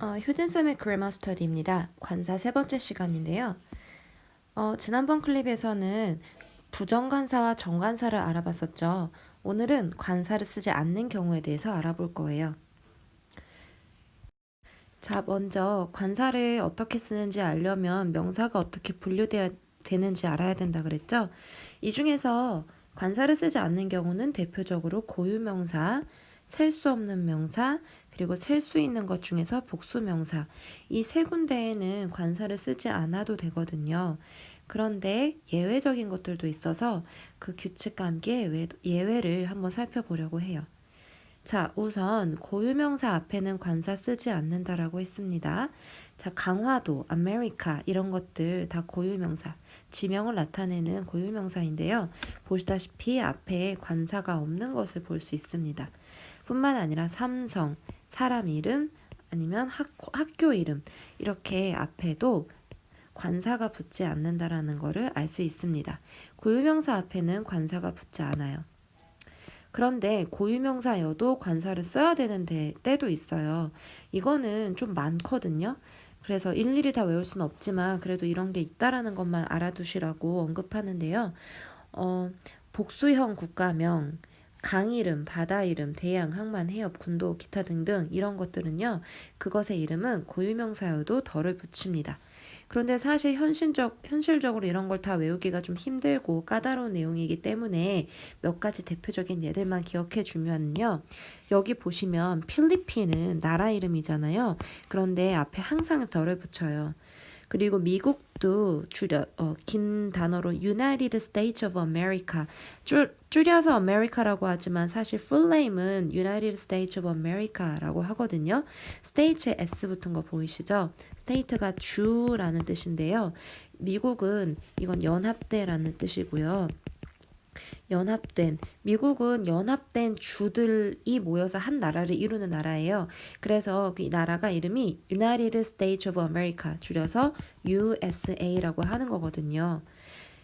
효진쌤의 그래머 스터디입니다. 관사 세 번째 시간인데요. 지난번 클립에서는 부정관사와 정관사를 알아봤었죠. 오늘은 관사를 쓰지 않는 경우에 대해서 알아볼 거예요. 자, 먼저 관사를 어떻게 쓰는지 알려면 명사가 어떻게 되는지 알아야 된다 그랬죠? 이 중에서 관사를 쓰지 않는 경우는 대표적으로 고유명사, 셀 수 없는 명사, 그리고 셀 수 있는 것 중에서 복수명사. 이 세 군데에는 관사를 쓰지 않아도 되거든요. 그런데 예외적인 것들도 있어서 그 규칙과 함께 예외를 한번 살펴보려고 해요. 자, 우선 고유명사 앞에는 관사 쓰지 않는다라고 했습니다. 자, 강화도, 아메리카 이런 것들 다 고유명사, 지명을 나타내는 고유명사인데요. 보시다시피 앞에 관사가 없는 것을 볼 수 있습니다. 뿐만 아니라 삼성, 사람 이름, 아니면 학교 이름 이렇게 앞에도 관사가 붙지 않는다라는 것을 알 수 있습니다. 고유명사 앞에는 관사가 붙지 않아요. 그런데 고유명사여도 관사를 써야 되는 때도 있어요. 이거는 좀 많거든요. 그래서 일일이 다 외울 수는 없지만 그래도 이런 게 있다라는 것만 알아두시라고 언급하는데요. 어, 복수형 국가명, 강 이름, 바다 이름, 대양, 항만, 해협, 군도, 기타 등등 이런 것들은요. 그것의 이름은 고유명사여도 덜을 붙입니다. 그런데 사실 현실적으로 이런 걸 다 외우기가 좀 힘들고 까다로운 내용이기 때문에 몇 가지 대표적인 예들만 기억해 주면요. 여기 보시면 필리핀은 나라 이름이잖아요. 그런데 앞에 항상 덜을 붙여요. 그리고 미국도 긴 단어로 United States of America 줄여서 America라고 하지만 사실 full name은 United States of America라고 하거든요. States에 S 붙은 거 보이시죠? State가 주라는 뜻인데요. 미국은 이건 연합대라는 뜻이고요. 미국은 연합된 주들이 모여서 한 나라를 이루는 나라예요. 그래서 그 나라가 이름이 United States of America 줄여서 USA라고 하는 거거든요.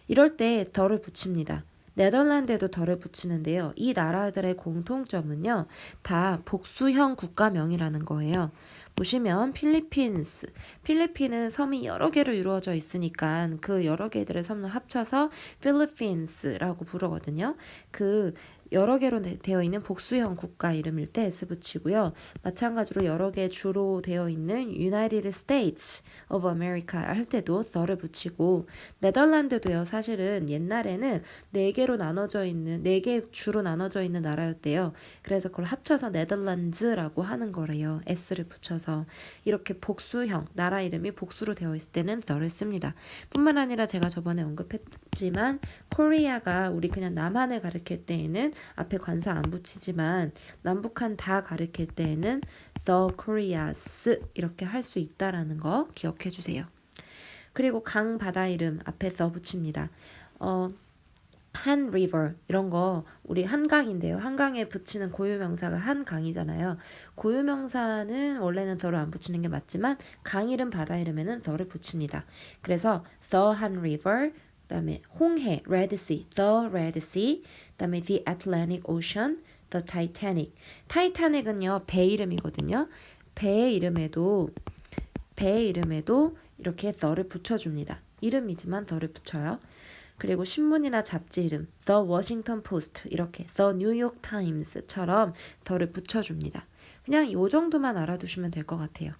이럴 때 덜을 붙입니다. 네덜란드에도 덜을 붙이는데요. 이 나라들의 공통점은요. 다 복수형 국가명이라는 거예요. 보시면 필리핀은 섬이 여러 개로 이루어져 있으니까 그 여러 개들의 섬을 합쳐서 필리핀스라고 부르거든요. 그 여러 개로 되어 있는 복수형 국가 이름일 때 S 붙이고요. 마찬가지로 여러 개 주로 되어 있는 United States of America 할 때도 the를 붙이고 네덜란드도요. 사실은 옛날에는 네 개 주로 나눠져 있는 나라였대요. 그래서 그걸 합쳐서 네덜란드라고 하는 거래요. S를 붙여서 이렇게 복수형 나라 이름이 복수로 되어 있을 때는 the를 씁니다. 뿐만 아니라 제가 저번에 언급했지만 코리아가 우리 그냥 남한을 가리킬 때에는 앞에 관사 안 붙이지만 남북한 다 가리킬 때에는 the Koreas 이렇게 할 수 있다라는 거 기억해 주세요. 그리고 강 바다 이름 앞에 the 붙입니다. 한 river 이런 거 우리 한강인데요. 한강에 붙이는 고유명사가 한강이잖아요. 고유명사는 원래는 the를 안 붙이는 게 맞지만 강 이름 바다 이름에는 the를 붙입니다. 그래서 the 한 river 그다음에 홍해 Red Sea, the Red Sea 그다음에 the Atlantic Ocean, the Titanic. 타이타닉은요 배 이름이거든요. 배 이름에도 이렇게 the를 붙여줍니다. 이름이지만 the를 붙여요. 그리고 신문이나 잡지 이름 The Washington Post 이렇게 The New York Times처럼 the를 붙여줍니다. 그냥 이 정도만 알아두시면 될 것 같아요.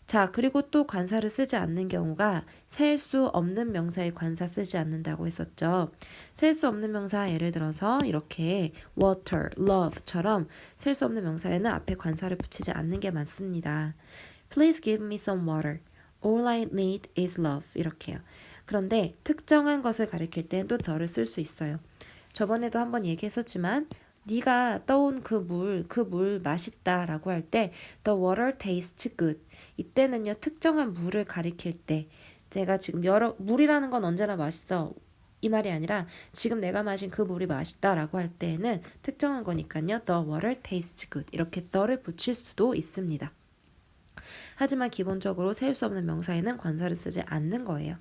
자, 그리고 또 관사를 쓰지 않는 경우가 셀 수 없는 명사에 관사 쓰지 않는다고 했었죠. 셀 수 없는 명사 예를 들어서 이렇게 water, love처럼 셀 수 없는 명사에는 앞에 관사를 붙이지 않는 게 맞습니다. Please give me some water. All I need is love. 이렇게요. 그런데 특정한 것을 가리킬 땐 또 the를 쓸 수 있어요. 저번에도 한번 얘기했었지만 네가 떠온 그 물 맛있다라고 할 때 the water tastes good. 이때는요 특정한 물을 가리킬 때 제가 지금 물이라는 건 언제나 맛있어. 이 말이 아니라 지금 내가 마신 그 물이 맛있다라고 할 때에는 특정한 거니까요. The water tastes good. 이렇게 the를 붙일 수도 있습니다. 하지만 기본적으로 셀 수 없는 명사에는 관사를 쓰지 않는 거예요.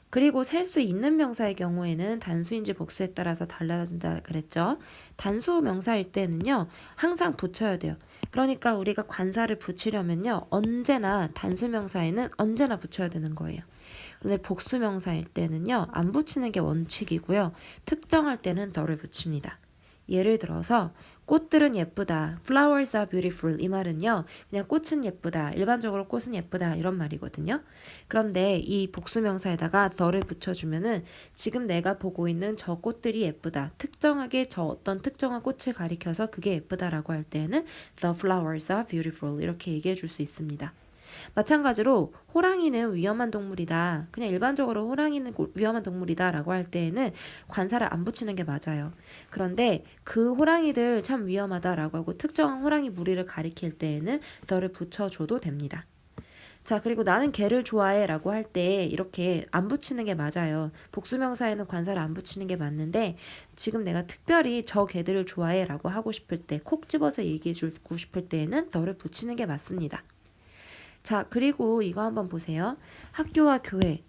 그리고 셀 수 있는 명사의 경우에는 단수인지 복수에 따라서 달라진다 그랬죠. 단수 명사일 때는요. 항상 붙여야 돼요. 그러니까 우리가 관사를 붙이려면요. 언제나 단수명사에는 언제나 붙여야 되는 거예요. 근데 복수명사일 때는요. 안 붙이는 게 원칙이고요. 특정할 때는 더를 붙입니다. 예를 들어서 꽃들은 예쁘다. Flowers are beautiful. 이 말은요. 그냥 꽃은 예쁘다. 일반적으로 꽃은 예쁘다. 이런 말이거든요. 그런데 이 복수명사에다가 더를 붙여주면은 지금 내가 보고 있는 저 꽃들이 예쁘다. 특정하게 저 어떤 특정한 꽃을 가리켜서 그게 예쁘다라고 할 때는 The flowers are beautiful. 이렇게 얘기해 줄 수 있습니다. 마찬가지로 호랑이는 위험한 동물이다. 그냥 일반적으로 호랑이는 위험한 동물이다 라고 할 때에는 관사를 안 붙이는 게 맞아요. 그런데 그 호랑이들 참 위험하다라고 하고 특정한 호랑이 무리를 가리킬 때에는 the를 붙여줘도 됩니다. 자, 그리고 나는 개를 좋아해 라고 할 때 이렇게 안 붙이는 게 맞아요. 복수명사에는 관사를 안 붙이는 게 맞는데 지금 내가 특별히 저 개들을 좋아해 라고 하고 싶을 때 콕 집어서 얘기해 주고 싶을 때에는 the를 붙이는 게 맞습니다. 자, 그리고 이거 한번 보세요. 학교와 교회.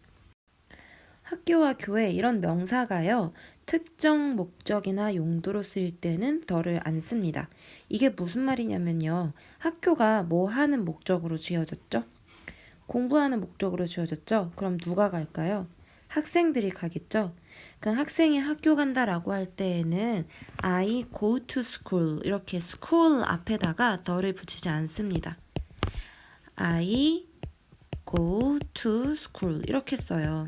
학교와 교회 이런 명사가요. 특정 목적이나 용도로 쓰일 때는 더를 안 씁니다. 이게 무슨 말이냐면요. 학교가 뭐 하는 목적으로 지어졌죠? 공부하는 목적으로 지어졌죠? 그럼 누가 갈까요? 학생들이 가겠죠? 그 학생이 학교 간다라고 할 때에는 I go to school 이렇게 school 앞에다가 더를 붙이지 않습니다. I go to school 이렇게 써요.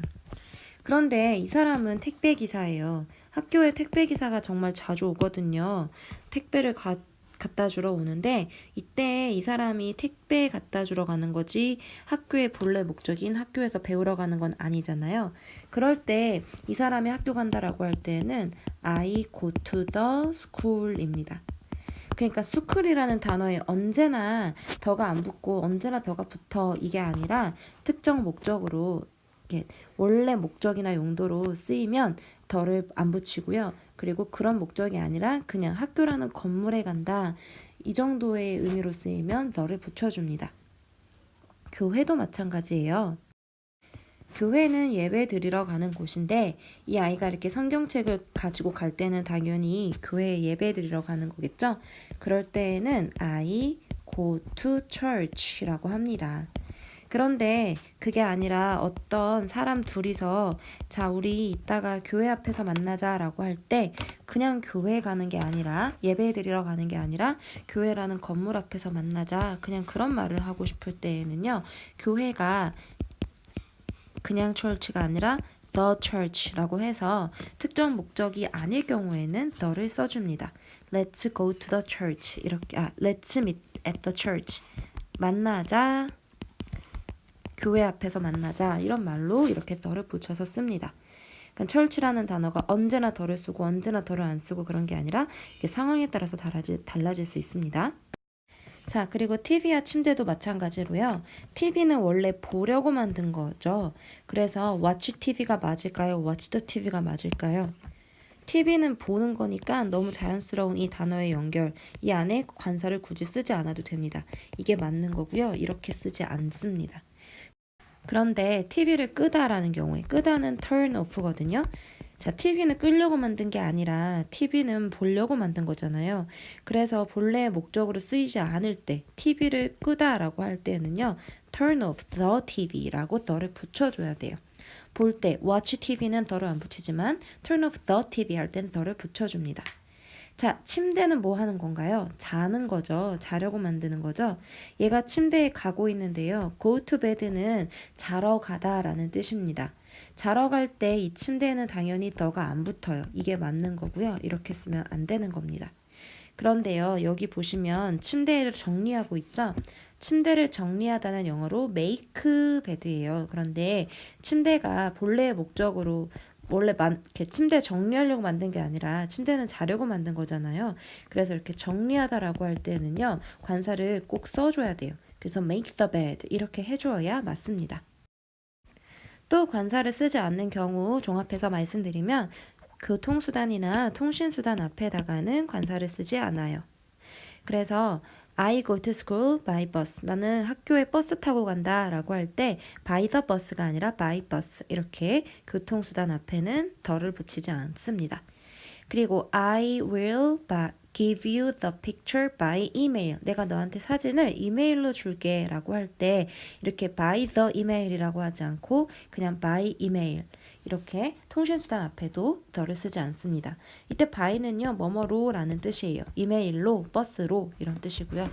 그런데 이 사람은 택배 기사예요. 학교에 택배 기사가 정말 자주 오거든요. 택배를 갖다 주러 오는데 이때 이 사람이 택배 갖다 주러 가는 거지 학교의 본래 목적인 학교에서 배우러 가는 건 아니잖아요. 그럴 때 이 사람이 학교 간다라고 할 때는 I go to the school입니다. 그러니까 school이라는 단어에 언제나 더가 안 붙고 언제나 더가 붙어 이게 아니라 특정 목적으로 이렇게 원래 목적이나 용도로 쓰이면 더를 안 붙이고요. 그리고 그런 목적이 아니라 그냥 학교라는 건물에 간다. 이 정도의 의미로 쓰이면 더를 붙여줍니다. 교회도 마찬가지예요. 교회는 예배 드리러 가는 곳인데 이 아이가 이렇게 성경책을 가지고 갈 때는 당연히 교회에 예배 드리러 가는 거겠죠? 그럴 때에는 I go to church라고 합니다. 그런데 그게 아니라 어떤 사람 둘이서 자, 우리 이따가 교회 앞에서 만나자라고 할 때 그냥 교회 가는 게 아니라 예배 드리러 가는 게 아니라 교회라는 건물 앞에서 만나자 그냥 그런 말을 하고 싶을 때에는요. 교회가 그냥 church가 아니라 the church라고 해서 특정 목적이 아닐 경우에는 the를 써줍니다. Let's go to the church 이렇게 Let's meet at the church 만나자 교회 앞에서 만나자 이런 말로 이렇게 the를 붙여서 씁니다. 그러니까 church라는 단어가 언제나 the를 쓰고 언제나 the를 안 쓰고 그런 게 아니라 이게 상황에 따라서 달라질 수 있습니다. 자, 그리고 TV와 침대도 마찬가지로요. TV는 원래 보려고 만든 거죠. 그래서 watch TV가 맞을까요? watch the TV가 맞을까요? TV는 보는 거니까 너무 자연스러운 이 단어의 연결, 이 안에 관사를 굳이 쓰지 않아도 됩니다. 이게 맞는 거고요. 이렇게 쓰지 않습니다. 그런데 TV를 끄다라는 경우에 끄다는 turn off거든요. 자, TV는 끌려고 만든 게 아니라 TV는 보려고 만든 거잖아요. 그래서 본래의 목적으로 쓰이지 않을 때 TV를 끄다라고 할 때는요. turn off the TV라고 the를 붙여줘야 돼요. 볼 때 watch TV는 the를 안 붙이지만 turn off the TV 할 때는 the를 붙여줍니다. 자, 침대는 뭐 하는 건가요? 자는 거죠. 자려고 만드는 거죠. 얘가 침대에 가고 있는데요. go to bed는 자러 가다라는 뜻입니다. 자러 갈 때 이 침대에는 당연히 the가 안 붙어요. 이게 맞는 거고요. 이렇게 쓰면 안 되는 겁니다. 그런데요. 여기 보시면 침대를 정리하고 있죠? 침대를 정리하다는 영어로 make bed예요. 그런데 침대가 본래의 목적으로 원래 이렇게 침대 정리하려고 만든 게 아니라 침대는 자려고 만든 거잖아요. 그래서 이렇게 정리하다라고 할 때는요. 관사를 꼭 써줘야 돼요. 그래서 make the bed 이렇게 해줘야 맞습니다. 또 관사를 쓰지 않는 경우 종합해서 말씀드리면 교통수단이나 통신수단 앞에다가는 관사를 쓰지 않아요. 그래서 I go to school by bus. 나는 학교에 버스 타고 간다 라고 할 때 by the bus가 아니라 by bus 이렇게 교통수단 앞에는 더를 붙이지 않습니다. 그리고 I will give you the picture by email. 내가 너한테 사진을 이메일로 줄게 라고 할 때 이렇게 by the email이라고 하지 않고 그냥 by email 이렇게 통신수단 앞에도 the를 쓰지 않습니다. 이때 by는요 뭐뭐로 라는 뜻이에요. 이메일로, 버스로 이런 뜻이고요.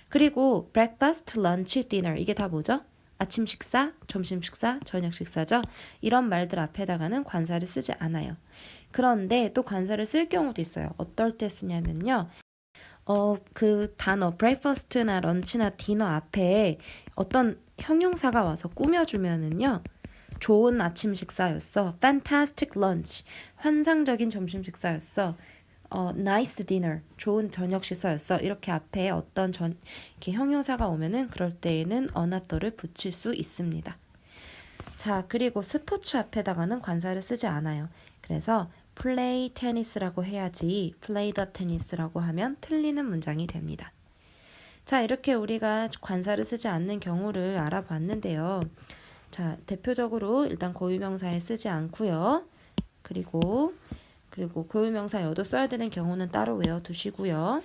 그리고 breakfast, lunch, dinner 이게 다 뭐죠? 아침 식사, 점심 식사, 저녁 식사죠. 이런 말들 앞에다가는 관사를 쓰지 않아요. 그런데 또 관사를 쓸 경우도 있어요. 어떨 때 쓰냐면요. 그 단어 breakfast나 lunch나 dinner 앞에 어떤 형용사가 와서 꾸며주면은요. 좋은 아침 식사였어. fantastic lunch. 환상적인 점심 식사였어. nice dinner. 좋은 저녁 식사였어. 이렇게 앞에 어떤 이렇게 형용사가 오면은 그럴 때에는 어나더를 붙일 수 있습니다. 자, 그리고 스포츠 앞에다가는 관사를 쓰지 않아요. 그래서 play tennis라고 해야지 play the tennis라고 하면 틀리는 문장이 됩니다. 자, 이렇게 우리가 관사를 쓰지 않는 경우를 알아봤는데요. 자, 대표적으로 일단 고유명사에 쓰지 않고요. 그리고 고유명사여도 써야 되는 경우는 따로 외워두시고요.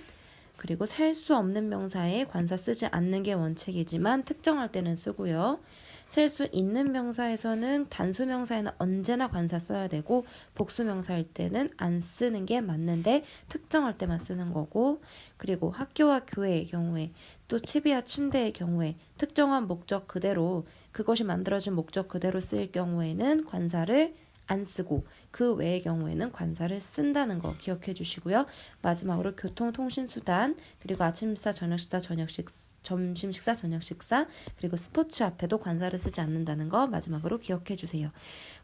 그리고 셀 수 없는 명사에 관사 쓰지 않는 게 원칙이지만 특정할 때는 쓰고요. 셀 수 있는 명사에서는 단수명사에는 언제나 관사 써야 되고 복수명사일 때는 안 쓰는 게 맞는데 특정할 때만 쓰는 거고 그리고 학교와 교회의 경우에 또 집이와 침대의 경우에 특정한 목적 그대로 그것이 만들어진 목적 그대로 쓰일 경우에는 관사를 안 쓰고 그 외의 경우에는 관사를 쓴다는 거 기억해 주시고요. 마지막으로 교통통신수단 그리고 아침식사, 저녁식사, 점심식사, 저녁식사 그리고 스포츠 앞에도 관사를 쓰지 않는다는 거 마지막으로 기억해 주세요.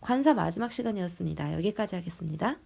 관사 마지막 시간이었습니다. 여기까지 하겠습니다.